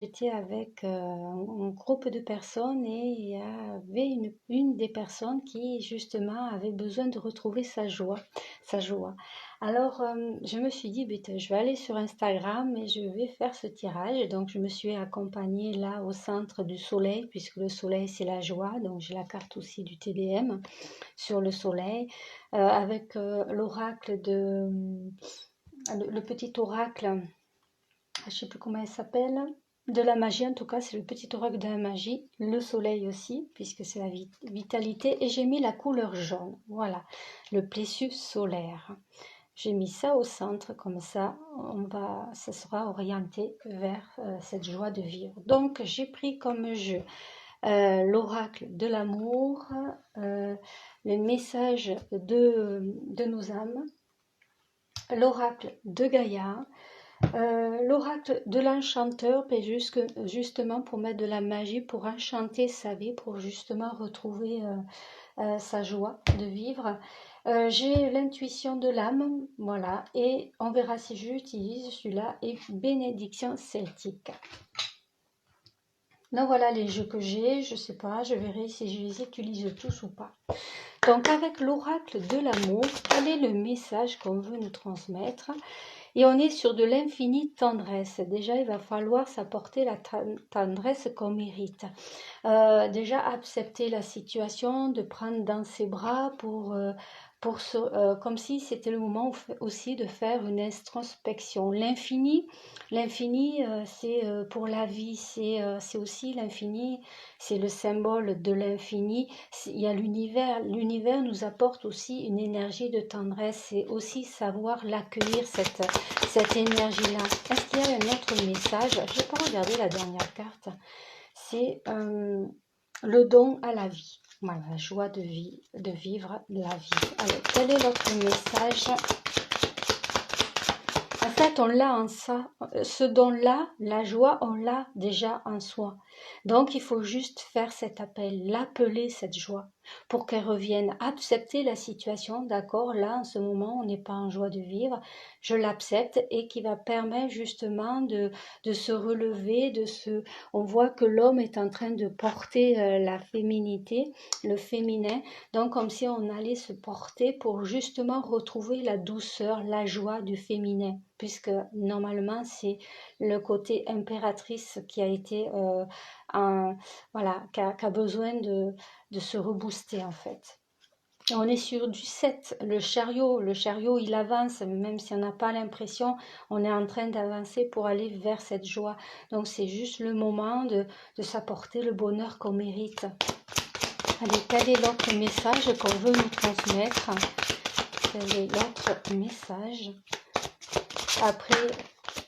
j'étais avec un groupe de personnes et il y avait une des personnes qui justement avait besoin de retrouver sa joie, sa joie. Alors je me suis dit, bête, je vais aller sur Instagram et je vais faire ce tirage. Donc je me suis accompagnée là au centre du soleil, puisque le soleil c'est la joie. Donc j'ai la carte aussi du TDM sur le soleil, avec l'oracle le petit oracle, je ne sais plus comment elle s'appelle, de la magie en tout cas, c'est le petit oracle de la magie, le soleil aussi, puisque c'est la vitalité, et j'ai mis la couleur jaune, voilà, le plexus solaire. J'ai mis ça au centre, comme ça, ça sera orienté vers cette joie de vivre. Donc, j'ai pris comme jeu l'oracle de l'amour, les messages de nos âmes, l'oracle de Gaïa, l'oracle de l'enchanteur, justement pour mettre de la magie, pour enchanter sa vie, pour justement retrouver sa joie de vivre. J'ai l'intuition de l'âme, voilà, et on verra si j'utilise celui-là, et bénédiction celtique. Donc voilà les jeux que j'ai, je sais pas, je verrai si je les utilise tous ou pas. Donc avec l'oracle de l'amour, quel est le message qu'on veut nous transmettre? Et on est sur de l'infinie tendresse. Déjà, il va falloir s'apporter la tendresse qu'on mérite. Déjà, accepter la situation, de prendre dans ses bras comme si c'était le moment aussi de faire une introspection. L'infini, c'est pour la vie, c'est aussi l'infini, c'est le symbole de l'infini. Il y a l'univers. L'univers nous apporte aussi une énergie de tendresse. C'est aussi savoir l'accueillir, cette énergie-là. Est-ce qu'il y a un autre message? Je n'ai pas regardé la dernière carte. C'est le don à la vie. Voilà, la joie de vivre la vie. Alors, quel est l'autre message? En fait, on l'a en ça. Ce don-là, la joie, on l'a déjà en soi. Donc, il faut juste faire cet appel, l'appeler cette joie, pour qu'elle revienne. Accepter la situation, d'accord, là, en ce moment, on n'est pas en joie de vivre. Je l'accepte et qui va permettre justement de se relever, On voit que l'homme est en train de porter la féminité, le féminin. Donc, comme si on allait se porter pour justement retrouver la douceur, la joie du féminin, puisque normalement c'est le côté impératrice qui a été voilà, qui a besoin de se rebooster en fait. Et on est sur du 7, le chariot il avance, même si on n'a pas l'impression, on est en train d'avancer pour aller vers cette joie. Donc c'est juste le moment de s'apporter le bonheur qu'on mérite. Allez, quel est l'autre message qu'on veut nous transmettre? Quel est l'autre message? Après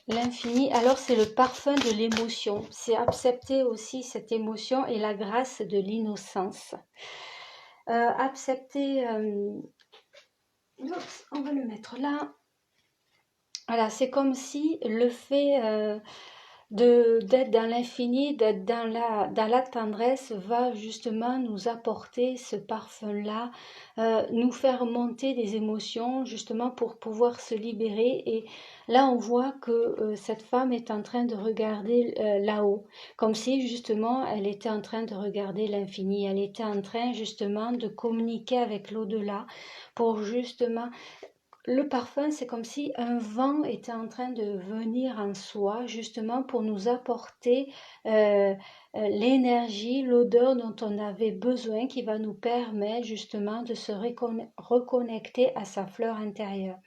l'infini, alors c'est le parfum de l'émotion. C'est accepter aussi cette émotion et la grâce de l'innocence. Accepter... on va le mettre là. Voilà, c'est comme si le fait d'être dans l'infini, d'être dans la tendresse va justement nous apporter ce parfum-là, nous faire monter des émotions justement pour pouvoir se libérer. Et là, on voit que cette femme est en train de regarder là-haut, comme si justement elle était en train de regarder l'infini, elle était en train justement de communiquer avec l'au-delà pour justement... Le parfum, c'est comme si un vent était en train de venir en soi, justement pour nous apporter l'énergie, l'odeur dont on avait besoin, qui va nous permettre justement de se reconnecter à sa fleur intérieure.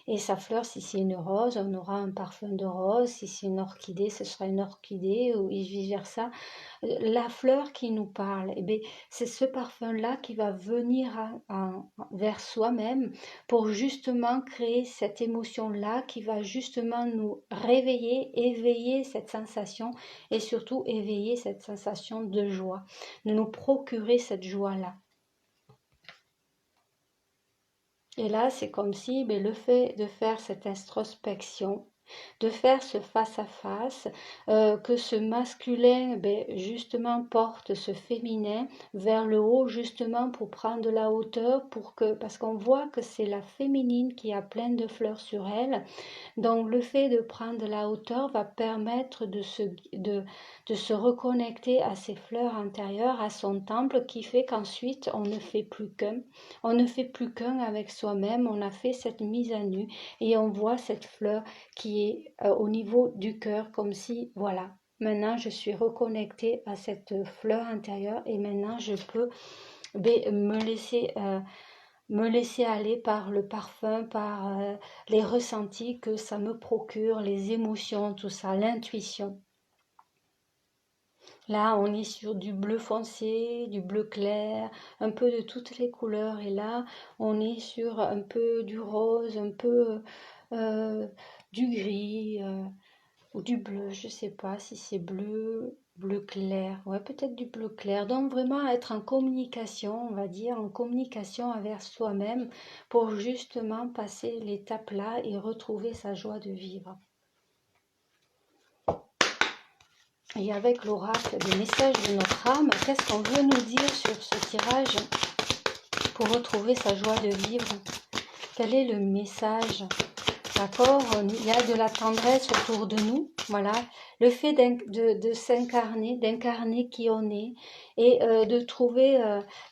Et sa fleur, si c'est une rose, on aura un parfum de rose. Si c'est une orchidée, ce sera une orchidée, ou vice-versa. La fleur qui nous parle, eh bien, c'est ce parfum-là qui va venir vers soi-même pour justement créer cette émotion-là qui va justement nous réveiller, éveiller cette sensation et surtout éveiller cette sensation de joie, de nous procurer cette joie-là. Et là, c'est comme si le fait de faire cette introspection, de faire ce face-à-face, que ce masculin, justement, porte ce féminin vers le haut, justement, pour prendre de la hauteur, parce qu'on voit que c'est la féminine qui a plein de fleurs sur elle. Donc le fait de prendre de la hauteur va permettre de se reconnecter à ses fleurs intérieures, à son temple, qui fait qu'ensuite on ne fait plus qu'un. On ne fait plus qu'un avec soi-même, on a fait cette mise à nu et on voit cette fleur qui est au niveau du cœur, comme si, voilà, maintenant je suis reconnectée à cette fleur intérieure et maintenant je peux me laisser aller par le parfum, par les ressentis que ça me procure, les émotions, tout ça, l'intuition. Là, on est sur du bleu foncé, du bleu clair, un peu de toutes les couleurs. Et là, on est sur un peu du rose, un peu euh, du gris ou du bleu. Je sais pas si c'est bleu, bleu clair. Ouais, peut-être du bleu clair. Donc vraiment être en communication, on va dire, en communication avec soi-même pour justement passer l'étape là et retrouver sa joie de vivre. Et avec l'oracle des messages de notre âme, qu'est-ce qu'on veut nous dire sur ce tirage pour retrouver sa joie de vivre? Quel est le message? D'accord? Il y a de la tendresse autour de nous. Voilà. Le fait de s'incarner, d'incarner qui on est et de trouver,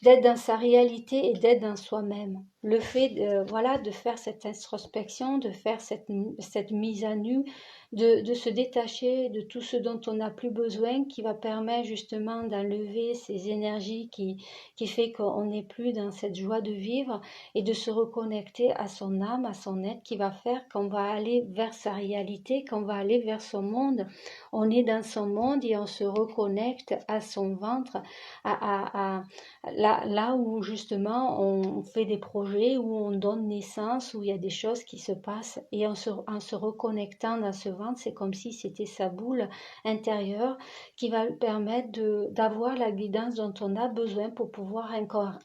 d'être dans sa réalité et d'être dans soi-même. Le fait voilà, de faire cette introspection, de faire cette mise à nu, de se détacher de tout ce dont on n'a plus besoin, qui va permettre justement d'enlever ces énergies qui fait qu'on n'est plus dans cette joie de vivre et de se reconnecter à son âme, à son être, qui va faire qu'on va aller vers sa réalité, qu'on va aller vers son monde. On est dans son monde et on se reconnecte à son ventre, là où justement on fait des projets, où on donne naissance, où il y a des choses qui se passent. Et en se reconnectant dans ce ventre, c'est comme si c'était sa boule intérieure qui va lui permettre d'avoir la guidance dont on a besoin pour pouvoir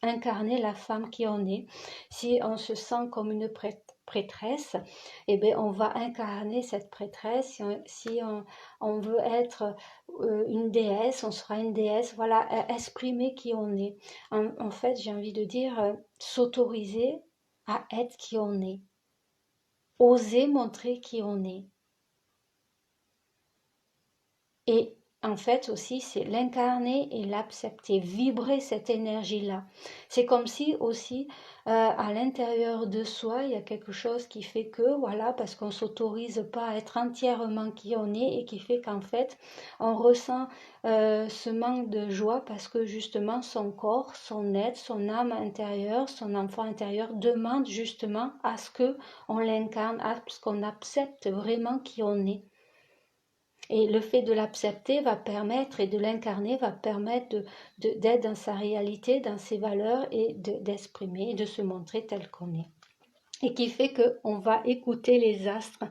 incarner la femme qui on est. Si on se sent comme une prêtresse, eh bien, on va incarner cette prêtresse. Si on veut être une déesse, on sera une déesse. Voilà, exprimer qui on est. En fait, j'ai envie de dire, s'autoriser à être qui on est. Oser montrer qui on est. Et en fait aussi, c'est l'incarner et l'accepter, vibrer cette énergie-là. C'est comme si aussi, à l'intérieur de soi, il y a quelque chose qui fait que, voilà, parce qu'on ne s'autorise pas à être entièrement qui on est et qui fait qu'en fait, on ressent ce manque de joie parce que justement, son corps, son être, son âme intérieure, son enfant intérieur demande justement à ce qu'on l'incarne, à ce qu'on accepte vraiment qui on est. Et le fait de l'accepter va permettre, et de l'incarner va permettre d'être dans sa réalité, dans ses valeurs et d'exprimer, de se montrer tel qu'on est. Et qui fait qu'on va écouter les astres,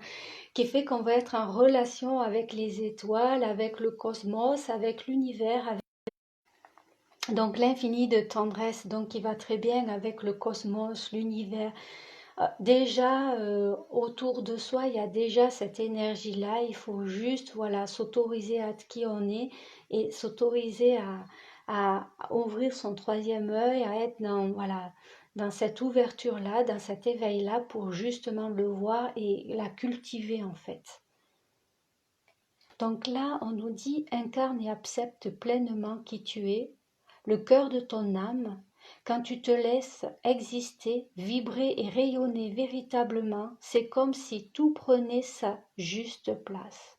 qui fait qu'on va être en relation avec les étoiles, avec le cosmos, avec l'univers, donc l'infini de tendresse, donc qui va très bien avec le cosmos, l'univers. Déjà, autour de soi, il y a déjà cette énergie-là. Il faut juste, voilà, s'autoriser à être qui on est et s'autoriser à ouvrir son troisième œil, à être dans, voilà, dans cette ouverture-là, dans cet éveil-là, pour justement le voir et la cultiver en fait. Donc là, on nous dit incarne et accepte pleinement qui tu es, le cœur de ton âme. Quand tu te laisses exister, vibrer et rayonner véritablement, c'est comme si tout prenait sa juste place.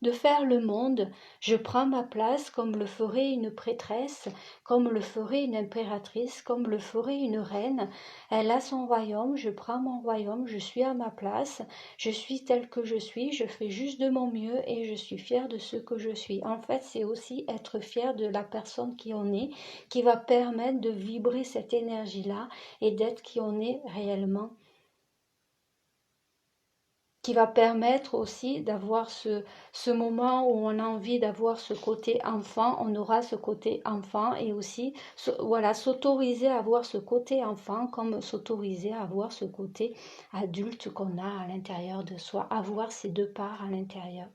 De faire le monde, je prends ma place comme le ferait une prêtresse, comme le ferait une impératrice, comme le ferait une reine. Elle a son royaume, je prends mon royaume, je suis à ma place, je suis telle que je suis, je fais juste de mon mieux et je suis fière de ce que je suis. En fait, c'est aussi être fière de la personne qui on est, qui va permettre de vibrer cette énergie-là et d'être qui on est réellement. qui va permettre aussi d'avoir ce moment où on a envie d'avoir ce côté enfant, on aura ce côté enfant et aussi voilà, s'autoriser à avoir ce côté enfant comme s'autoriser à avoir ce côté adulte qu'on a à l'intérieur de soi, avoir ces deux parts à l'intérieur.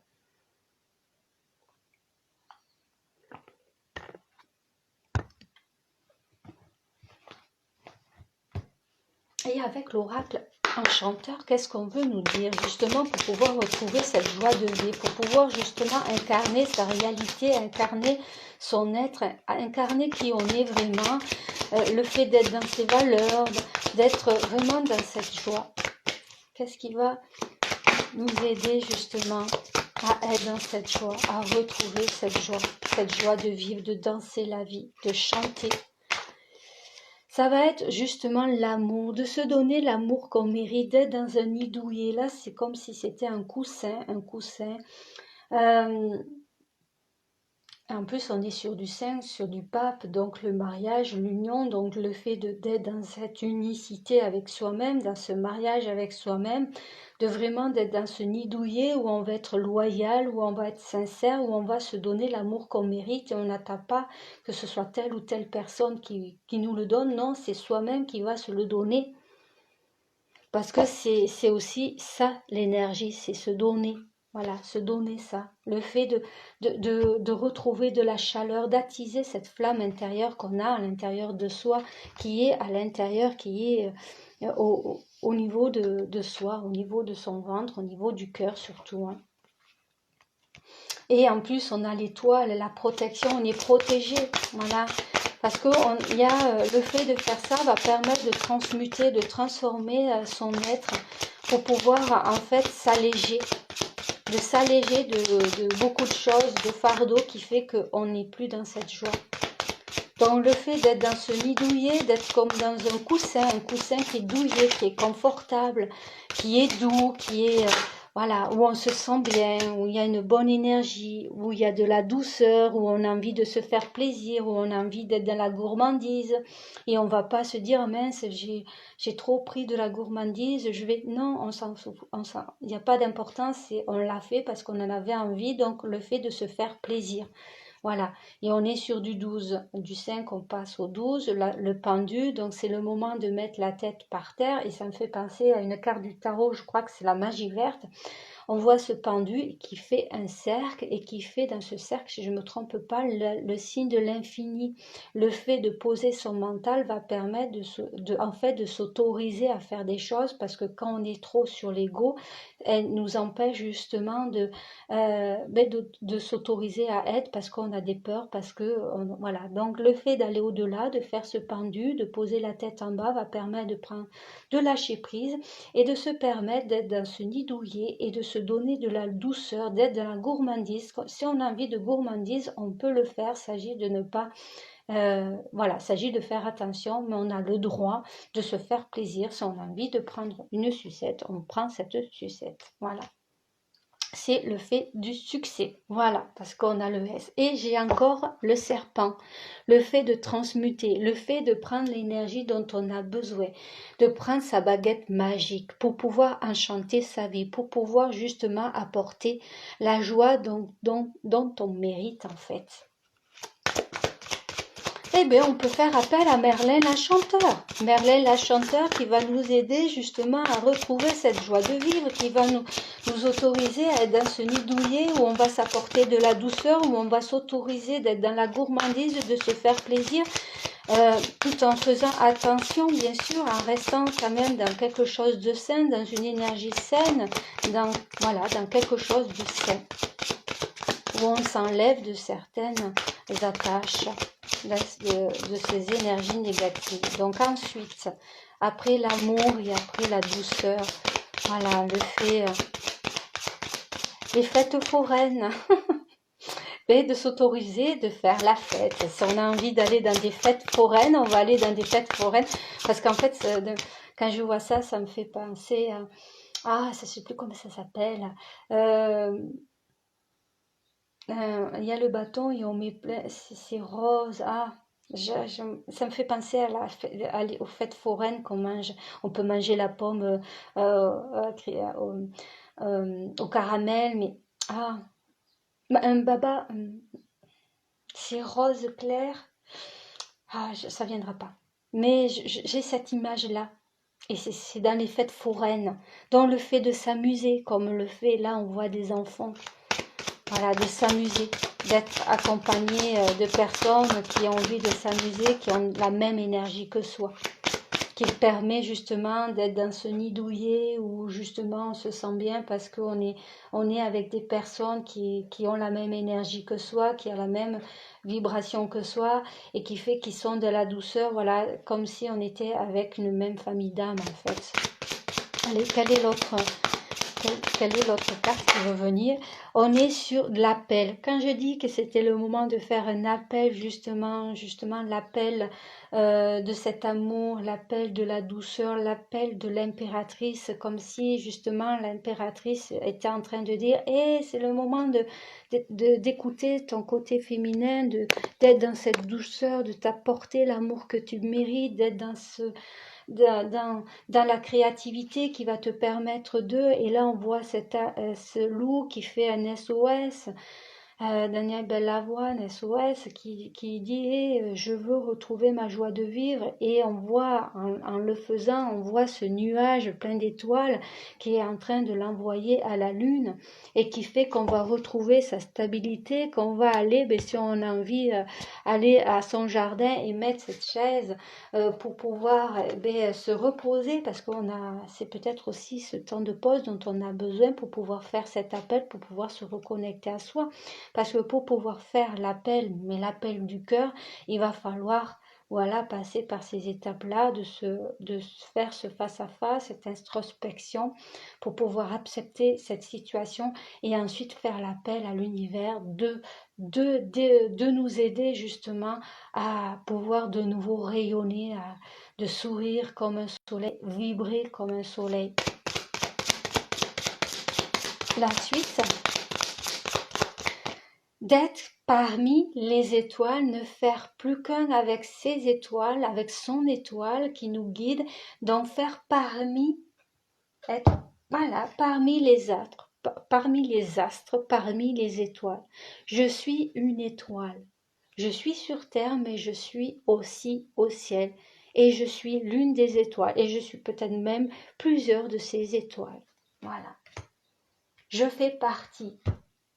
Et avec l'oracle enchanteur, qu'est-ce qu'on veut nous dire justement pour pouvoir retrouver cette joie de vivre, pour pouvoir justement incarner sa réalité, incarner son être, incarner qui on est vraiment, le fait d'être dans ses valeurs, d'être vraiment dans cette joie. Qu'est-ce qui va nous aider justement à être dans cette joie, à retrouver cette joie de vivre, de danser la vie, de chanter. Ça va être justement l'amour, de se donner l'amour qu'on mérite, d'être dans un nid douillet. Là, c'est comme si c'était un coussin, un coussin. En plus, on est sur du saint, sur du pape, donc le mariage, l'union, donc le fait d'être dans cette unicité avec soi-même, dans ce mariage avec soi-même, de vraiment d'être dans ce nid douillet où on va être loyal, où on va être sincère, où on va se donner l'amour qu'on mérite et on n'attend pas que ce soit telle ou telle personne qui nous le donne, non, c'est soi-même qui va se le donner. Parce que c'est aussi ça l'énergie, c'est se donner. Voilà, se donner ça. Le fait de retrouver de la chaleur, d'attiser cette flamme intérieure qu'on a à l'intérieur de soi, qui est à l'intérieur, qui est au niveau de soi, au niveau de son ventre, au niveau du cœur surtout. Hein. Et en plus, on a l'étoile, la protection, on est protégé. Voilà. Parce que le fait de faire ça va permettre de transmuter, de transformer son être pour pouvoir en fait s'alléger, de s'alléger de beaucoup de choses, de fardeaux qui fait qu'on n'est plus dans cette joie. Donc le fait d'être dans ce nid douillet, d'être comme dans un coussin qui est douillet, qui est confortable, qui est doux, qui est... voilà, où on se sent bien, où il y a une bonne énergie, où il y a de la douceur, où on a envie de se faire plaisir, où on a envie d'être dans la gourmandise. Et on ne va pas se dire, mince, j'ai trop pris de la gourmandise, je vais... Non, il n'y a pas d'importance, on l'a fait parce qu'on en avait envie, donc le fait de se faire plaisir. Voilà, et on est sur du 12, du 5 on passe au 12, le pendu, donc c'est le moment de mettre la tête par terre et ça me fait penser à une carte du tarot, je crois que c'est la magie verte. On voit ce pendu qui fait un cercle et qui fait dans ce cercle, si je ne me trompe pas, le signe de l'infini. Le fait de poser son mental va permettre en fait, de s'autoriser à faire des choses parce que quand on est trop sur l'ego, elle nous empêche justement de s'autoriser à être parce qu'on a des peurs, parce que voilà. Donc le fait d'aller au-delà, de faire ce pendu, de poser la tête en bas va permettre de lâcher prise et de se permettre d'être dans ce nid douillet et de se donner de la douceur, d'être dans la gourmandise. Si on a envie de gourmandise, on peut le faire. Il s'agit de ne pas... voilà, il s'agit de faire attention, mais on a le droit de se faire plaisir. Si on a envie de prendre une sucette, on prend cette sucette. Voilà. C'est le fait du succès. Voilà, parce qu'on a le S. Et j'ai encore le serpent. Le fait de transmuter, le fait de prendre l'énergie dont on a besoin, de prendre sa baguette magique pour pouvoir enchanter sa vie, pour pouvoir justement apporter la joie dont on mérite en fait. Eh bien, on peut faire appel à Merlin l'Enchanteur. Merlin l'Enchanteur qui va nous aider justement à retrouver cette joie de vivre, qui va nous autoriser à être dans ce nid douillet où on va s'apporter de la douceur, où on va s'autoriser d'être dans la gourmandise, de se faire plaisir, tout en faisant attention, bien sûr, en restant quand même dans quelque chose de sain, dans une énergie saine, dans quelque chose de sain, où on s'enlève de certaines attaches, de ces énergies négatives. Donc ensuite, après l'amour et après la douceur, voilà, les fêtes foraines, et de s'autoriser de faire la fête. Si on a envie d'aller dans des fêtes foraines, on va aller dans des fêtes foraines, parce qu'en fait, quand je vois ça, ça me fait penser à... je ne sais plus comment ça s'appelle. Il y a le bâton et on met plein, c'est rose. Ça me fait penser aux fêtes foraines qu'on mange. On peut manger la pomme au caramel, mais un baba, c'est rose clair, ça viendra pas. Mais j'ai cette image-là. Et c'est dans les fêtes foraines, dans le fait de s'amuser, comme le fait, là on voit des enfants, voilà, de s'amuser, d'être accompagné de personnes qui ont envie de s'amuser, qui ont la même énergie que soi, qui permet justement d'être dans ce nid douillet où justement on se sent bien parce qu'on est avec des personnes qui ont la même énergie que soi, qui ont la même vibration que soi et qui fait qu'ils sont de la douceur, voilà, comme si on était avec une même famille d'âmes en fait. Allez, quelle est l'autre carte qui veut venir? On est sur l'appel. Quand je dis que c'était le moment de faire un appel, justement l'appel de cet amour, l'appel de la douceur, l'appel de l'impératrice, comme si justement l'impératrice était en train de dire c'est le moment d'écouter ton côté féminin, d'être dans cette douceur, de t'apporter l'amour que tu mérites, d'être dans dans la créativité qui va te permettre et là on voit ce loup qui fait un SOS, Daniel Bellavoine, SOS, qui dit je veux retrouver ma joie de vivre, et on voit en le faisant, on voit ce nuage plein d'étoiles qui est en train de l'envoyer à la lune et qui fait qu'on va retrouver sa stabilité, qu'on va aller, si on a envie, aller à son jardin et mettre cette chaise pour pouvoir se reposer, parce c'est peut-être aussi ce temps de pause dont on a besoin pour pouvoir faire cet appel, pour pouvoir se reconnecter à soi. Parce que pour pouvoir faire l'appel, mais l'appel du cœur, il va falloir passer par ces étapes-là, de faire ce face-à-face, cette introspection, pour pouvoir accepter cette situation et ensuite faire l'appel à l'univers de nous aider justement à pouvoir de nouveau rayonner, de sourire comme un soleil, vibrer comme un soleil. La suite, d'être parmi les étoiles, ne faire plus qu'un avec ses étoiles, avec son étoile qui nous guide, d'en faire parmi les astres, parmi les étoiles. Je suis une étoile. Je suis sur terre, mais je suis aussi au ciel. Et je suis l'une des étoiles. Et je suis peut-être même plusieurs de ces étoiles. Voilà. Je fais partie.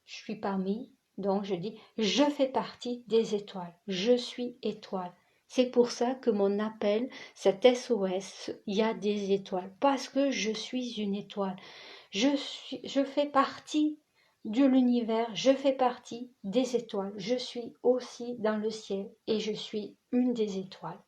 Je suis parmi. Donc je dis, je fais partie des étoiles. Je suis étoile. C'est pour ça que mon appel, cet SOS, il y a des étoiles. Parce que je suis une étoile. Je fais partie de l'univers, je fais partie des étoiles. Je suis aussi dans le ciel et je suis une des étoiles.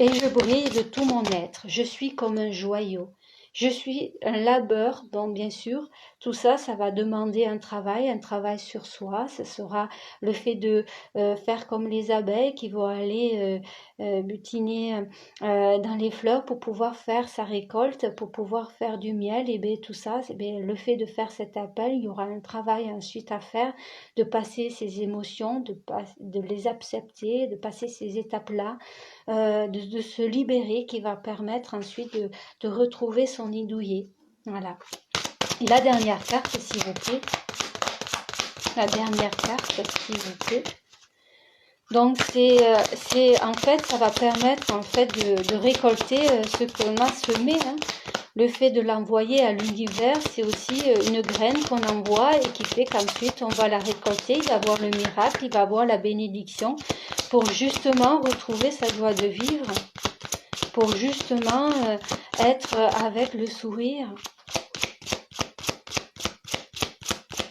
Et je brille de tout mon être. Je suis comme un joyau. Je suis un labeur, bon bien sûr, tout ça, ça va demander un travail sur soi. Ce sera le fait de faire comme les abeilles qui vont aller butiner dans les fleurs pour pouvoir faire sa récolte, pour pouvoir faire du miel. Et bien tout ça, le fait de faire cet appel, il y aura un travail ensuite à faire, de passer ces émotions, de les accepter, de passer ces étapes-là, de se libérer, qui va permettre ensuite de retrouver son nid douillet. Voilà. Et la dernière carte, s'il vous plaît. La dernière carte, s'il vous plaît. Donc en fait, ça va permettre en fait de récolter ce qu'on a semé. Le fait de l'envoyer à l'univers, c'est aussi une graine qu'on envoie et qui fait qu'ensuite on va la récolter, il va avoir le miracle, il va avoir la bénédiction pour justement retrouver sa joie de vivre, pour justement être avec le sourire,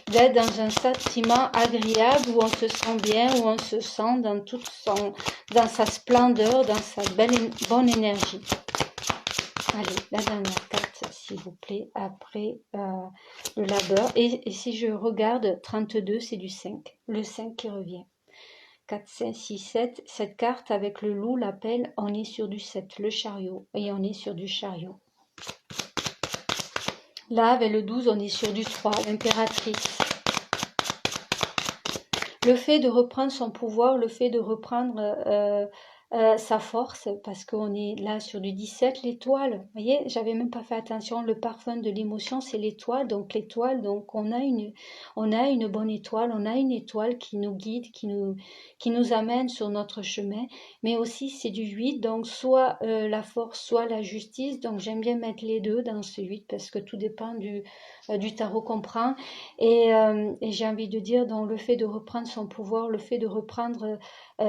d'être dans un sentiment agréable où on se sent bien, où on se sent dans sa splendeur, dans sa bonne énergie. Allez, la dernière carte, s'il vous plaît, après le labeur. Et si je regarde 32, c'est du 5. Le 5 qui revient. 4, 5, 6, 7. Cette carte avec le loup, l'appel, on est sur du 7, le chariot. Et on est sur du chariot. Là, avec le 12, on est sur du 3, l'impératrice. Le fait de reprendre son pouvoir, le fait de reprendre sa force, parce qu'on est là sur du 17, l'étoile. Vous voyez, j'avais même pas fait attention, le parfum de l'émotion, c'est l'étoile. Donc l'étoile, donc on a une bonne étoile, on a une étoile qui nous guide, qui nous amène sur notre chemin. Mais aussi c'est du 8, donc soit la force, soit la justice. Donc j'aime bien mettre les deux dans ce 8 parce que tout dépend du tarot qu'on prend. Et j'ai envie de dire, donc le fait de reprendre son pouvoir, le fait de reprendre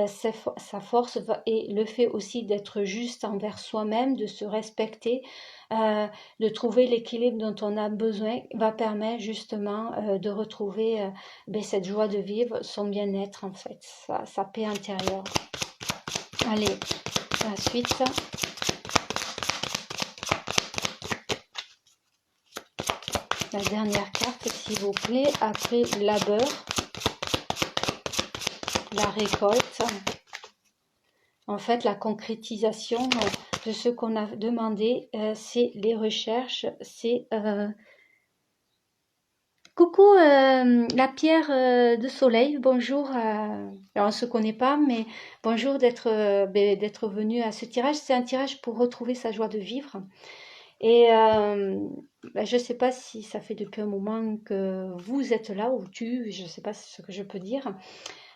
sa force et le fait aussi d'être juste envers soi-même, de se respecter, de trouver l'équilibre dont on a besoin, va permettre justement de retrouver cette joie de vivre, son bien-être en fait, sa paix intérieure. Allez, la suite. La dernière carte, s'il vous plaît, après labeur, la récolte. En fait, la concrétisation de ce qu'on a demandé, c'est les recherches, c'est... Coucou la pierre de soleil, bonjour. Alors on ne se connaît pas, mais bonjour d'être venu à ce tirage. C'est un tirage pour retrouver sa joie de vivre. Et je ne sais pas si ça fait depuis un moment que vous êtes là, ou je ne sais pas ce que je peux dire.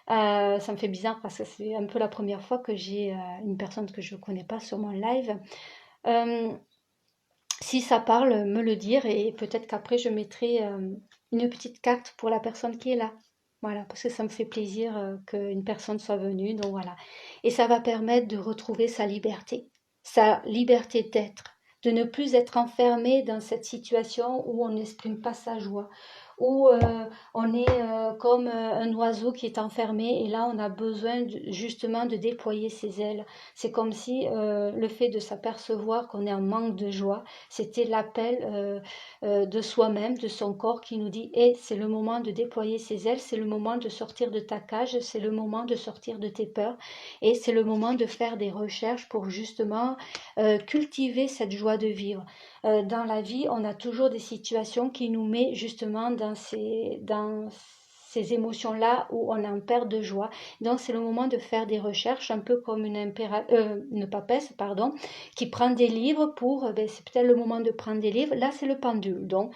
Ça me fait bizarre parce que c'est un peu la première fois que j'ai une personne que je ne connais pas sur mon live. Si ça parle, me le dire et peut-être qu'après je mettrai une petite carte pour la personne qui est là. Voilà, parce que ça me fait plaisir qu'une personne soit venue, donc voilà. Et ça va permettre de retrouver sa liberté d'être, de ne plus être enfermé dans cette situation où on n'exprime pas sa joie, où on est comme un oiseau qui est enfermé et là on a besoin justement de déployer ses ailes. C'est comme si le fait de s'apercevoir qu'on est en manque de joie, c'était l'appel de soi-même, de son corps qui nous dit hey, c'est le moment de déployer ses ailes, c'est le moment de sortir de ta cage, c'est le moment de sortir de tes peurs et c'est le moment de faire des recherches pour justement cultiver cette joie de vivre. Dans la vie, on a toujours des situations qui nous mettent justement dans ces émotions-là où on est en perte de joie. Donc c'est le moment de faire des recherches, un peu comme une papesse, pardon, qui prend des livres pour, c'est peut-être le moment de prendre des livres. Là, c'est le pendule. Donc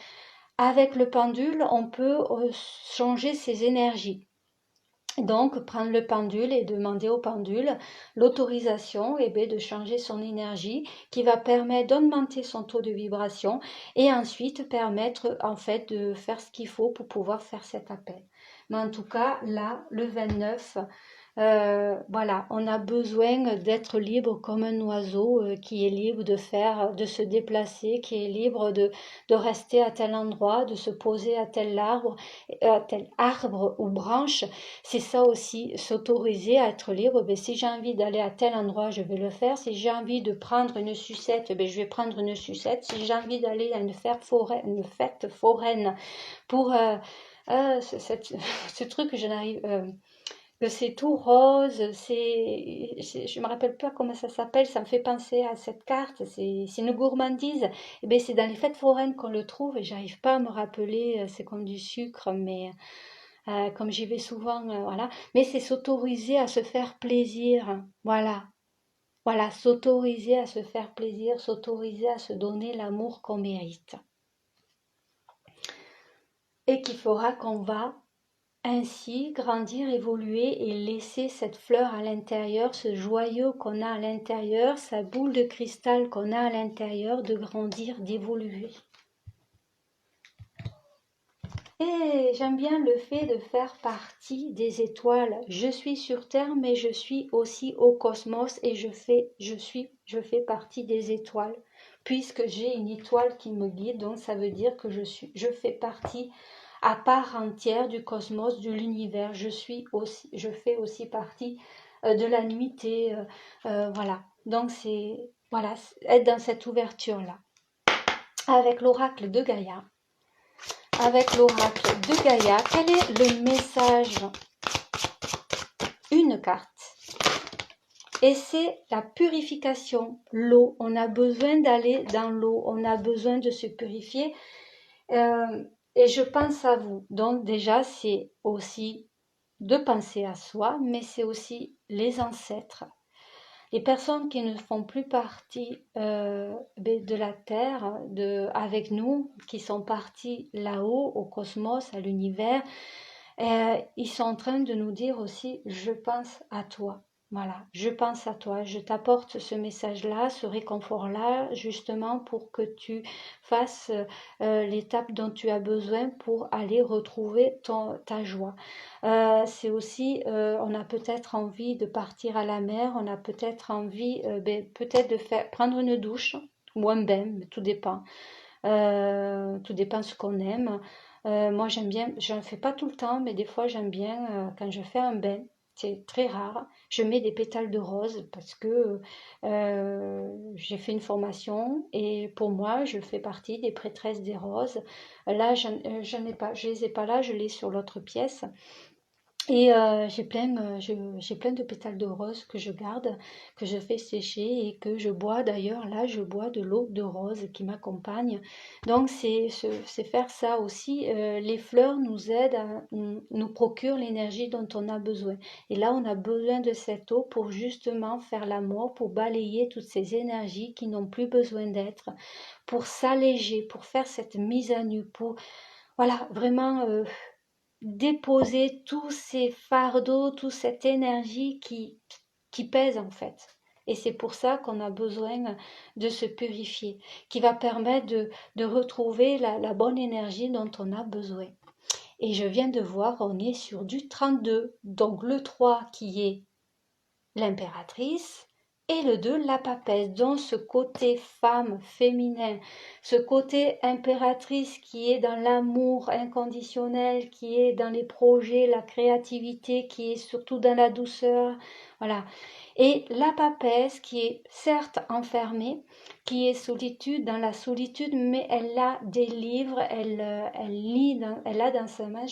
avec le pendule, on peut changer ses énergies. Donc, prendre le pendule et demander au pendule l'autorisation de changer son énergie qui va permettre d'augmenter son taux de vibration et ensuite permettre en fait de faire ce qu'il faut pour pouvoir faire cet appel. Mais en tout cas, là, le 29, voilà, on a besoin d'être libre comme un oiseau qui est libre de se déplacer, qui est libre de rester à tel endroit, de se poser à tel arbre ou branche. C'est ça aussi, s'autoriser à être libre. Si j'ai envie d'aller à tel endroit, je vais le faire. Si j'ai envie de prendre une sucette, je vais prendre une sucette. Si j'ai envie d'aller à une fête foraine pour ce truc que je n'arrive... que c'est tout rose, je me rappelle pas comment ça s'appelle, ça me fait penser à cette carte, c'est une gourmandise. Et bien c'est dans les fêtes foraines qu'on le trouve et j'arrive pas à me rappeler, c'est comme du sucre, mais comme j'y vais souvent, voilà. Mais c'est s'autoriser à se faire plaisir, voilà. Voilà, s'autoriser à se faire plaisir, s'autoriser à se donner l'amour qu'on mérite. Et qui fera qu'on va ainsi grandir, évoluer et laisser cette fleur à l'intérieur, ce joyau qu'on a à l'intérieur, sa boule de cristal qu'on a à l'intérieur, de grandir, d'évoluer. Et j'aime bien le fait de faire partie des étoiles. Je suis sur Terre, mais je suis aussi au cosmos et je fais partie des étoiles. Puisque j'ai une étoile qui me guide, donc ça veut dire que je fais partie à part entière du cosmos, de l'univers. Je fais aussi partie de la nuitée, voilà. Donc voilà, être dans cette ouverture-là. Avec l'oracle de Gaïa. Avec l'oracle de Gaïa, quel est le message? Une carte. Et c'est la purification, l'eau. On a besoin d'aller dans l'eau, on a besoin de se purifier. Et je pense à vous. Donc déjà, c'est aussi de penser à soi, mais c'est aussi les ancêtres. Les personnes qui ne font plus partie de la Terre, avec nous, qui sont partis là-haut, au cosmos, à l'univers, ils sont en train de nous dire aussi, je pense à toi. Voilà, je pense à toi, je t'apporte ce message-là, ce réconfort-là, justement pour que tu fasses l'étape dont tu as besoin pour aller retrouver ta joie. C'est aussi, on a peut-être envie de partir à la mer, on a peut-être envie peut-être de prendre une douche ou un bain, mais tout dépend. Tout dépend ce qu'on aime. Moi, j'aime bien, je ne fais pas tout le temps, mais des fois, j'aime bien quand je fais un bain. C'est très rare. Je mets des pétales de rose parce que j'ai fait une formation et pour moi, je fais partie des prêtresses des roses. Là, je n'ai pas, je les ai pas là, je les ai sur l'autre pièce. Et j'ai plein de pétales de rose que je garde, que je fais sécher et que je bois. D'ailleurs, là, je bois de l'eau de rose qui m'accompagne. Donc, c'est faire ça aussi. Les fleurs nous aident, nous procurent l'énergie dont on a besoin. Et là, on a besoin de cette eau pour justement faire l'amour, pour balayer toutes ces énergies qui n'ont plus besoin d'être, pour s'alléger, pour faire cette mise à nu, pour, voilà, vraiment déposer tous ces fardeaux, toute cette énergie qui pèse en fait. Et c'est pour ça qu'on a besoin de se purifier, qui va permettre de retrouver la bonne énergie dont on a besoin. Et je viens de voir, on est sur du 32, donc le 3 qui est l'impératrice, et le 2, la papesse, donc ce côté femme, féminin, ce côté impératrice qui est dans l'amour inconditionnel, qui est dans les projets, la créativité, qui est surtout dans la douceur, voilà. Et la papesse qui est certes enfermée, qui est solitude, dans la solitude, mais elle a des livres, elle lit, elle a dans sa main,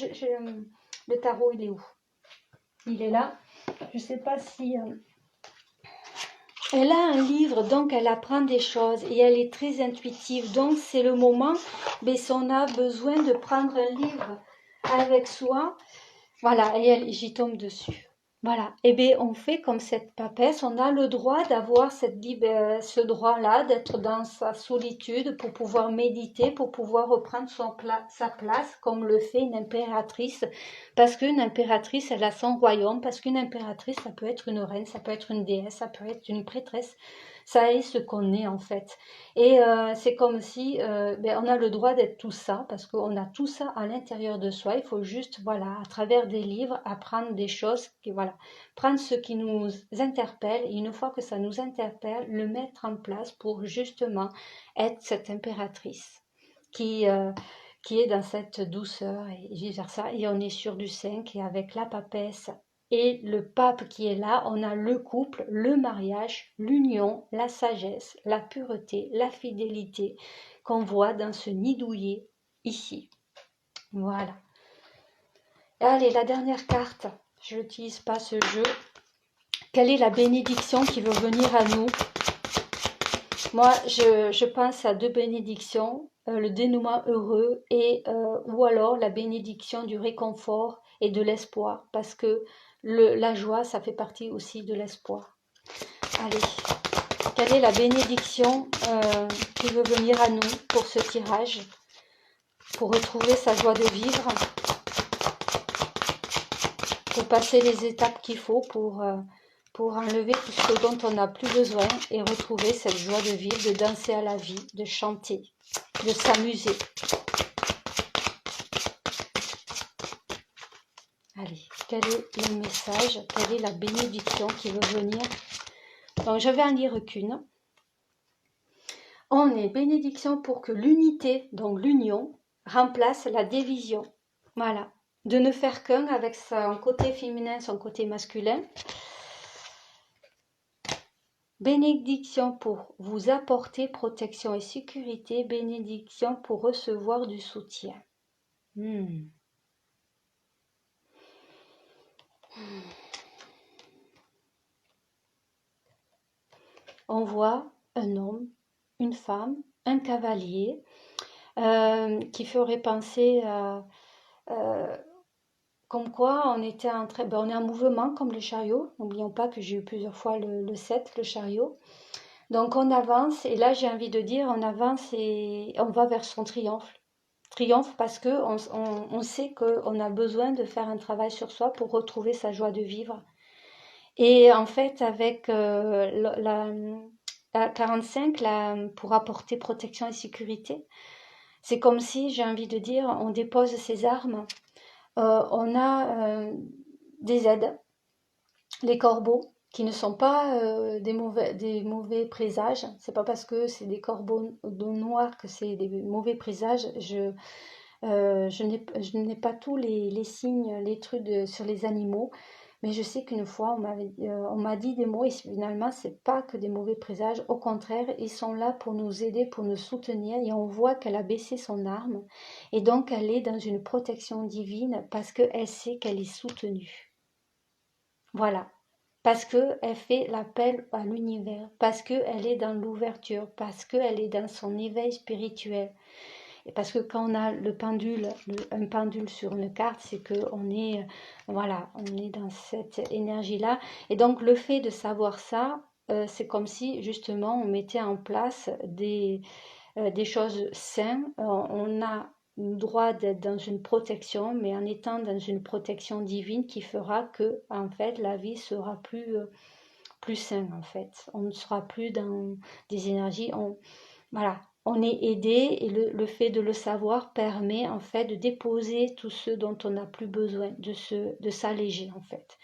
le tarot il est où? Il est là, je ne sais pas si... Elle a un livre, donc elle apprend des choses et elle est très intuitive. Donc c'est le moment, mais si on a besoin de prendre un livre avec soi, voilà, et j'y tombe dessus. Voilà, et bien on fait comme cette papesse, on a le droit d'avoir ce droit-là, d'être dans sa solitude pour pouvoir méditer, pour pouvoir reprendre sa place comme le fait une impératrice, parce qu'une impératrice, elle a son royaume, parce qu'une impératrice, ça peut être une reine, ça peut être une déesse, ça peut être une prêtresse, ça est ce qu'on est en fait. Et c'est comme si on a le droit d'être tout ça, parce qu'on a tout ça à l'intérieur de soi. Il faut juste, voilà, à travers des livres, apprendre des choses, voilà, prendre ce qui nous interpelle, et une fois que ça nous interpelle, le mettre en place pour justement être cette impératrice qui est dans cette douceur et vice versa. Et on est sur du 5 et avec la papesse et le pape qui est là, on a le couple, le mariage, l'union, la sagesse, la pureté, la fidélité qu'on voit dans ce nid douillet ici. Voilà. Allez, la dernière carte. Je n'utilise pas ce jeu. Quelle est la bénédiction qui veut venir à nous? Moi, je pense à deux bénédictions, le dénouement heureux et ou alors la bénédiction du réconfort et de l'espoir, parce que la joie, ça fait partie aussi de l'espoir. Allez, quelle est la bénédiction qui veut venir à nous pour ce tirage, pour retrouver sa joie de vivre, pour passer les étapes qu'il faut pour enlever tout ce dont on n'a plus besoin et retrouver cette joie de vivre, de danser à la vie, de chanter, de s'amuser. Allez, quel est le message, quelle est la bénédiction qui veut venir? Donc je vais en lire qu'une. On est bénédiction pour que l'unité, donc l'union, remplace la division. Voilà, de ne faire qu'un avec son côté féminin, son côté masculin. Bénédiction pour vous apporter protection et sécurité. Bénédiction pour recevoir du soutien. On voit un homme, une femme, un cavalier qui ferait penser à comme quoi on était on est en mouvement comme le chariot. N'oublions pas que j'ai eu plusieurs fois le 7, le chariot. Donc on avance et là j'ai envie de dire on avance et on va vers son triomphe. Triomphe parce que on sait qu'on a besoin de faire un travail sur soi pour retrouver sa joie de vivre. Et en fait avec la 45 pour apporter protection et sécurité, c'est comme si j'ai envie de dire on dépose ses armes. On a des aides, les corbeaux, qui ne sont pas des mauvais présages. C'est pas parce que c'est des corbeaux noirs que c'est des mauvais présages. Je n'ai pas tous les signes, les trucs sur les animaux, mais je sais qu'une fois on m'a dit des mots et finalement c'est pas que des mauvais présages. Au contraire, ils sont là pour nous aider, pour nous soutenir et on voit qu'elle a baissé son arme et donc elle est dans une protection divine parce qu'elle sait qu'elle est soutenue. Voilà. Parce qu'elle fait l'appel à l'univers, parce qu'elle est dans l'ouverture, parce qu'elle est dans son éveil spirituel. Et parce que quand on a un pendule sur une carte, c'est qu'on est, voilà, on est dans cette énergie-là. Et donc le fait de savoir ça, c'est comme si justement on mettait en place des choses saines. On a le droit d'être dans une protection, mais en étant dans une protection divine qui fera que en fait la vie sera plus saine en fait. On ne sera plus dans des énergies. Voilà, on est aidé et le fait de le savoir permet en fait de déposer tout ce dont on n'a plus besoin, de s'alléger en fait.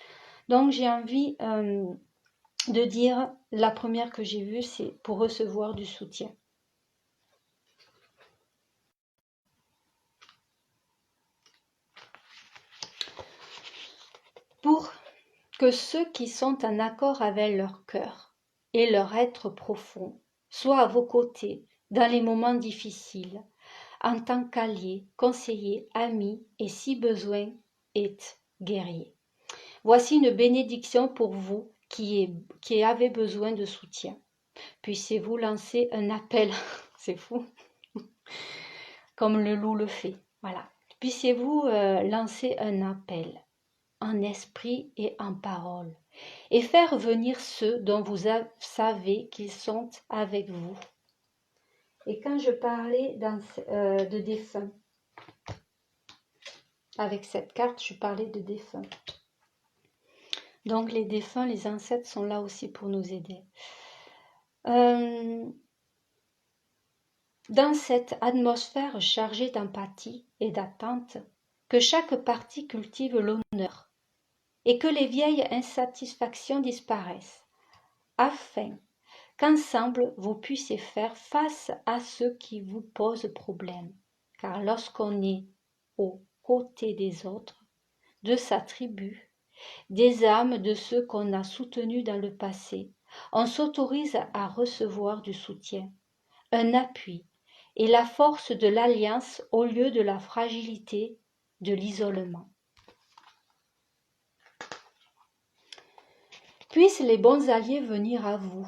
Donc j'ai envie de dire, la première que j'ai vue, c'est pour recevoir du soutien. Pour que ceux qui sont en accord avec leur cœur et leur être profond soient à vos côtés dans les moments difficiles, en tant qu'alliés, conseillers, amis et si besoin est guerrier. Voici une bénédiction pour vous qui avez besoin de soutien. Puissiez-vous lancer un appel, c'est fou, comme le loup le fait. Voilà. Puissiez-vous lancer un appel en esprit et en parole et faire venir ceux dont vous savez qu'ils sont avec vous. Et quand je parlais de défunts, avec cette carte, je parlais de défunts. Donc les défunts, les ancêtres sont là aussi pour nous aider. Dans cette atmosphère chargée d'empathie et d'attente, que chaque partie cultive l'honneur et que les vieilles insatisfactions disparaissent, afin qu'ensemble vous puissiez faire face à ce qui vous pose problème. Car lorsqu'on est aux côtés des autres, de sa tribu, des âmes de ceux qu'on a soutenus dans le passé, on s'autorise à recevoir du soutien, un appui et la force de l'alliance au lieu de la fragilité de l'isolement. Puissent les bons alliés venir à vous,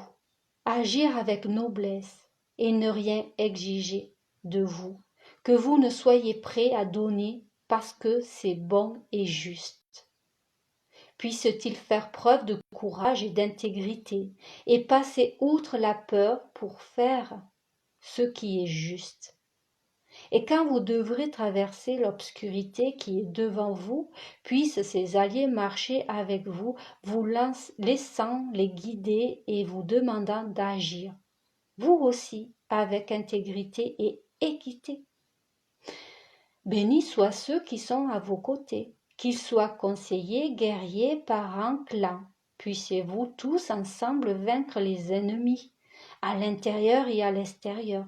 agir avec noblesse et ne rien exiger de vous, que vous ne soyez prêts à donner parce que c'est bon et juste. Puisse-t-il faire preuve de courage et d'intégrité et passer outre la peur pour faire ce qui est juste. Et quand vous devrez traverser l'obscurité qui est devant vous, puissent ces alliés marcher avec vous, vous laissant les guider et vous demandant d'agir, vous aussi, avec intégrité et équité. Bénis soient ceux qui sont à vos côtés, qu'ils soient conseillers, guerriers, parents, clans. Puissiez-vous tous ensemble vaincre les ennemis, à l'intérieur et à l'extérieur.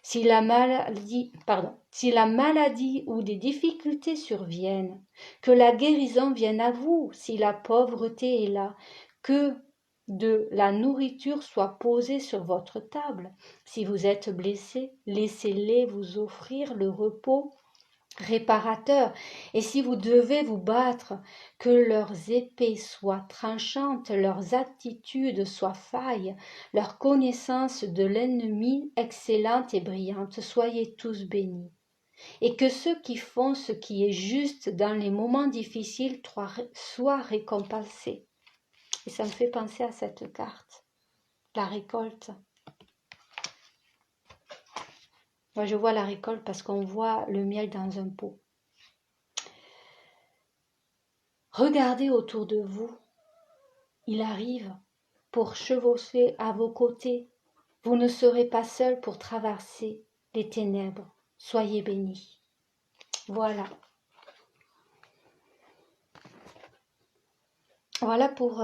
Si la maladie ou des difficultés surviennent, que la guérison vienne à vous. Si la pauvreté est là, que de la nourriture soit posée sur votre table. Si vous êtes blessé, laissez-les vous offrir le repos réparateur. Et si vous devez vous battre, que leurs épées soient tranchantes, leurs attitudes soient failles, leur connaissance de l'ennemi excellente et brillante. Soyez tous bénis. Et que ceux qui font ce qui est juste dans les moments difficiles soient récompensés. Et ça me fait penser à cette carte, la récolte. Moi, je vois la récolte parce qu'on voit le miel dans un pot. Regardez autour de vous. Il arrive pour chevaucher à vos côtés. Vous ne serez pas seul pour traverser les ténèbres. Soyez bénis. Voilà. Voilà pour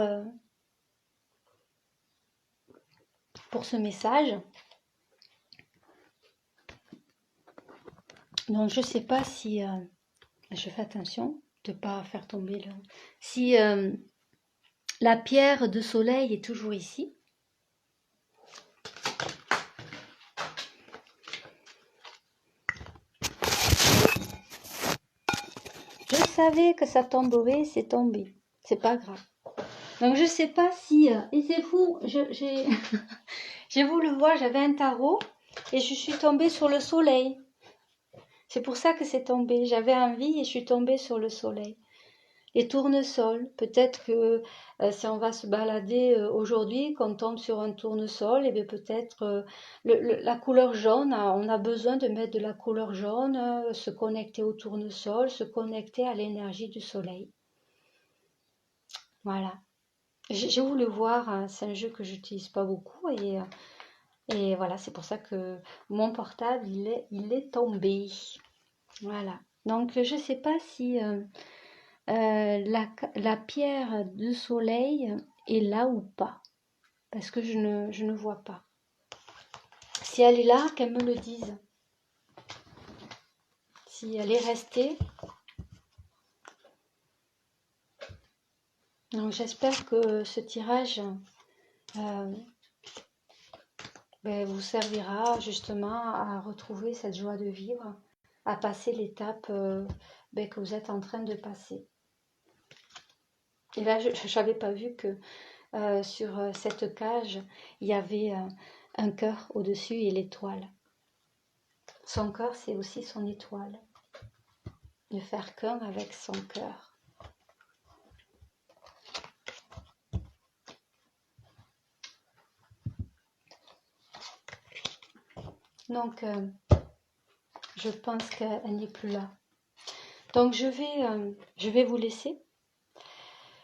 ce message. Donc, je ne sais pas si... je fais attention de ne pas faire tomber le... Si la pierre de soleil est toujours ici. Je savais que ça tomberait, c'est tombé. C'est pas grave. Donc je sais pas si... et c'est fou, j'ai voulu voir, j'avais un tarot et je suis tombée sur le soleil. C'est pour ça que c'est tombé. J'avais envie et je suis tombée sur le soleil. Les tournesols, peut-être que si on va se balader aujourd'hui, qu'on tombe sur un tournesol, et bien peut-être la couleur jaune, on a besoin de mettre de la couleur jaune, se connecter au tournesol, se connecter à l'énergie du soleil. Voilà. J'ai voulu voir, c'est un jeu que j'utilise pas beaucoup et voilà, c'est pour ça que mon portable il est tombé. Voilà. Donc je sais pas si la pierre de soleil est là ou pas, parce que je ne vois pas. Si elle est là, qu'elle me le dise. Si elle est restée. Donc j'espère que ce tirage vous servira justement à retrouver cette joie de vivre, à passer l'étape que vous êtes en train de passer. Et là, je n'avais pas vu que sur cette cage, il y avait un cœur au-dessus et l'étoile. Son cœur, c'est aussi son étoile. Ne faire qu'un avec son cœur. Donc, je pense qu'elle n'est plus là. Donc, je vais vous laisser.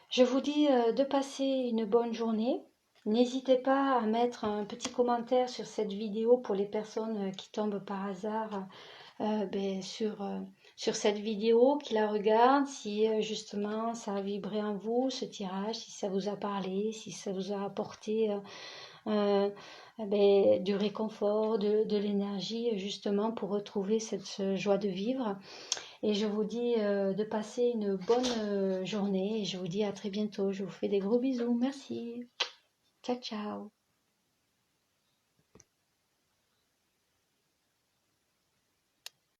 Je vous dis de passer une bonne journée. N'hésitez pas à mettre un petit commentaire sur cette vidéo pour les personnes qui tombent par hasard sur cette vidéo, qui la regardent, si justement ça a vibré en vous, ce tirage, si ça vous a parlé, si ça vous a apporté du réconfort, de l'énergie justement pour retrouver cette joie de vivre. Et je vous dis de passer une bonne journée et je vous dis à très bientôt. Je vous fais des gros bisous. Merci. Ciao, ciao.